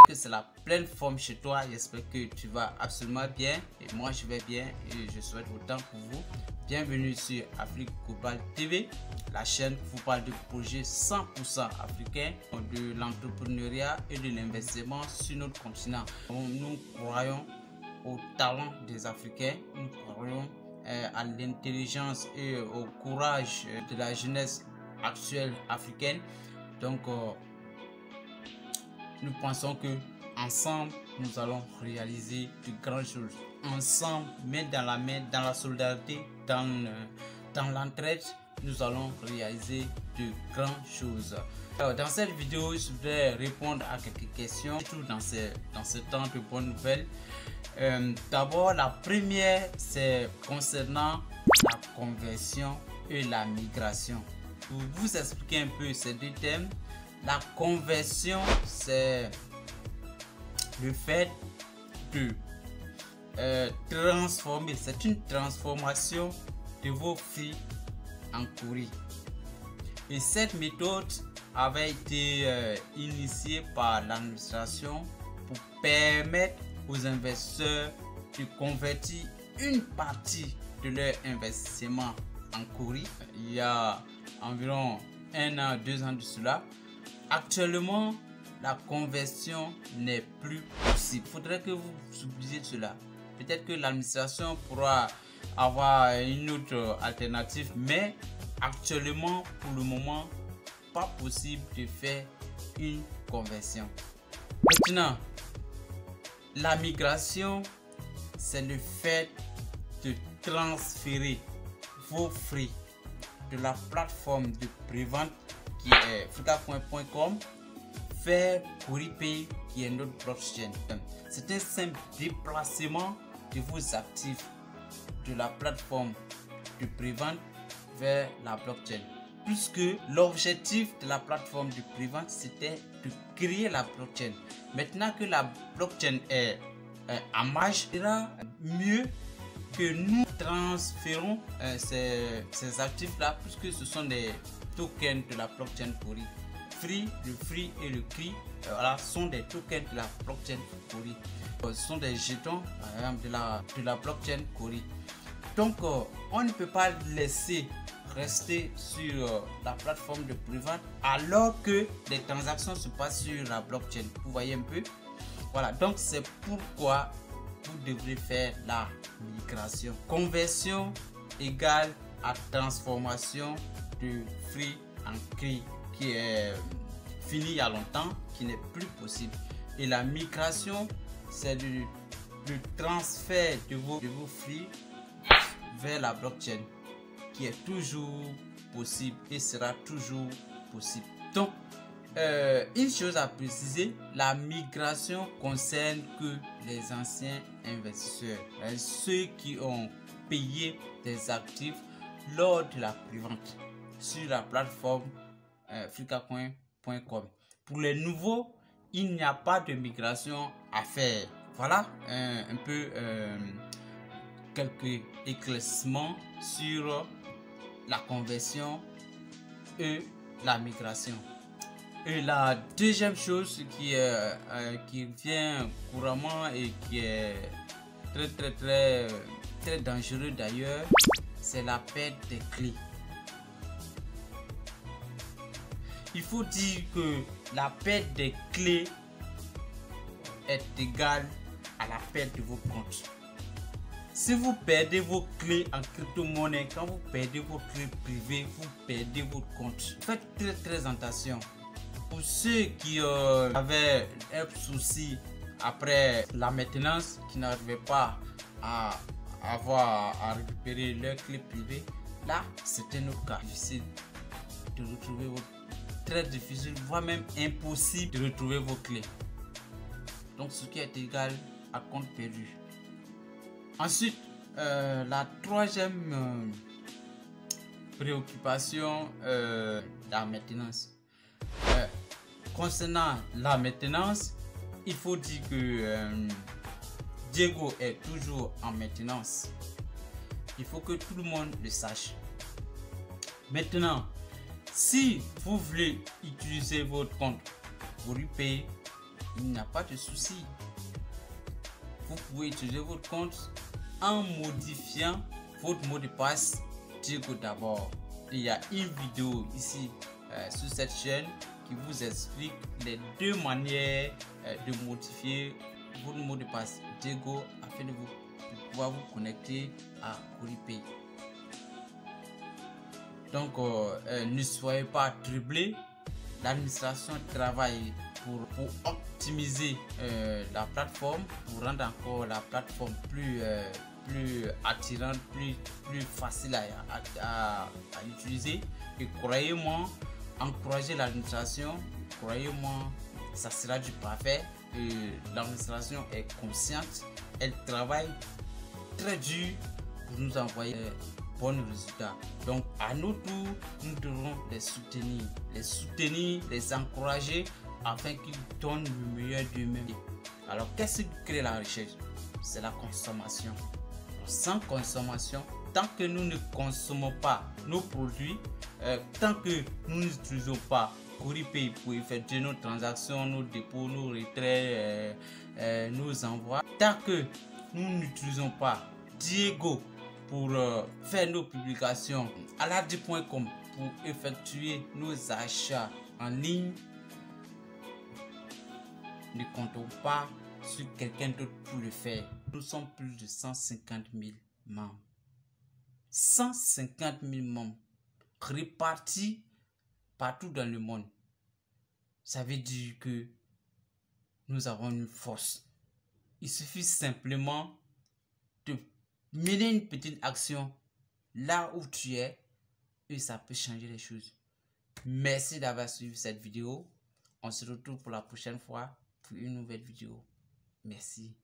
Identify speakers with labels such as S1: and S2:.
S1: que c'est la pleine forme chez toi. J'espère que tu vas absolument bien et moi je vais bien et je souhaite autant pour vous. Bienvenue sur Afrique Global TV, la chaîne qui vous parle de projets 100% africains, de l'entrepreneuriat et de l'investissement sur notre continent. Nous croyons au talent des Africains, nous croyons à l'intelligence et au courage de la jeunesse actuelle africaine. Donc nous pensons que ensemble nous allons réaliser de grandes choses. Ensemble, main dans la main, dans la solidarité, dans l'entraide, nous allons réaliser de grandes choses. Alors, dans cette vidéo, je voudrais répondre à quelques questions, surtout dans ce temps de bonnes nouvelles. D'abord, la première, c'est concernant la conversion et la migration. Pour vous expliquer un peu ces deux thèmes, la conversion, c'est le fait de transformer, c'est une transformation de vos fruits en courrier. Et cette méthode avait été initiée par l'administration pour permettre aux investisseurs de convertir une partie de leur investissement en courrier. Il y a environ 1 an, 2 ans de cela. Actuellement, la conversion n'est plus possible. Il faudrait que vous oubliez cela. Peut-être que l'administration pourra avoir une autre alternative, mais actuellement, pour le moment, pas possible de faire une conversion. Maintenant, la migration, c'est le fait de transférer vos fruits de la plateforme de prévente qui est frikacoin.com vers Coripay qui est notre blockchain. C'est un simple déplacement de vos actifs de la plateforme de prévente vers la blockchain. Puisque l'objectif de la plateforme de prévente c'était de créer la blockchain. Maintenant que la blockchain est en marche, il sera mieux que nous transférons ces actifs là, puisque ce sont des tokens de la blockchain Cori. Le free et le CRI, voilà, sont des tokens de la blockchain Cori. Ce sont des jetons par exemple, de la blockchain Cori. Donc on ne peut pas laisser rester sur la plateforme de prévente alors que les transactions se passent sur la blockchain. Vous voyez un peu, voilà, donc c'est pourquoi vous devrez faire la migration. Conversion égale à transformation de free en CRI qui est fini il y a longtemps, qui n'est plus possible. Et la migration, c'est le transfert de vos free vers la blockchain qui est toujours possible et sera toujours possible. Donc, une chose à préciser, la migration concerne que les anciens investisseurs, ceux qui ont payé des actifs lors de la prévente sur la plateforme frikacoin.com. Pour les nouveaux, il n'y a pas de migration à faire. Voilà un peu quelques éclaircissements sur la conversion et la migration. Et la deuxième chose qui vient couramment et qui est très dangereux d'ailleurs, c'est la perte des clés. Il faut dire que la perte des clés est égale à la perte de vos comptes. Si vous perdez vos clés en crypto-monnaie, quand vous perdez vos clés privées, vous perdez votre compte. Faites très attention. Pour ceux qui avaient un souci après la maintenance, qui n'arrivaient pas à récupérer leurs clés privées, là c'était notre cas. Difficile de retrouver très difficile, voire même impossible de retrouver vos clés. Donc ce qui est égal à compte perdu. Ensuite, la troisième préoccupation, la maintenance. Concernant la maintenance, il faut dire que Diego est toujours en maintenance. Il faut que tout le monde le sache. Maintenant, si vous voulez utiliser votre compte Coripay il n'y a pas de souci. Vous pouvez utiliser votre compte en modifiant votre mot de passe Diego d'abord. Il y a une vidéo ici sur cette chaîne qui vous explique les deux manières de modifier votre mot de passe Diego afin de pouvoir vous connecter à Coripay. Donc ne soyez pas troublés. L'administration travaille pour optimiser la plateforme, pour rendre encore la plateforme plus attirante, plus facile à utiliser. Et croyez-moi, encouragez l'administration, croyez-moi, ça sera du parfait. L'administration est consciente, elle travaille très dur pour nous envoyer bons résultats. Donc à nos tours, nous devons les soutenir, les encourager afin qu'ils donnent le meilleur d'eux-mêmes. Alors qu'est-ce qui crée la richesse? C'est la consommation. Sans consommation, tant que nous ne consommons pas nos produits, tant que nous n'utilisons pas Coripay pour effectuer nos transactions, nos dépôts, nos retraits, nos envois, tant que nous n'utilisons pas Diego pour faire nos publications, Aladi.com pour effectuer nos achats en ligne, ne comptons pas sur quelqu'un d'autre pour le faire. Nous sommes plus de 150 000 membres. 150 000 membres répartis partout dans le monde. Ça veut dire que nous avons une force. Il suffit simplement de mener une petite action là où tu es et ça peut changer les choses. Merci d'avoir suivi cette vidéo. On se retrouve pour la prochaine fois pour une nouvelle vidéo. Merci.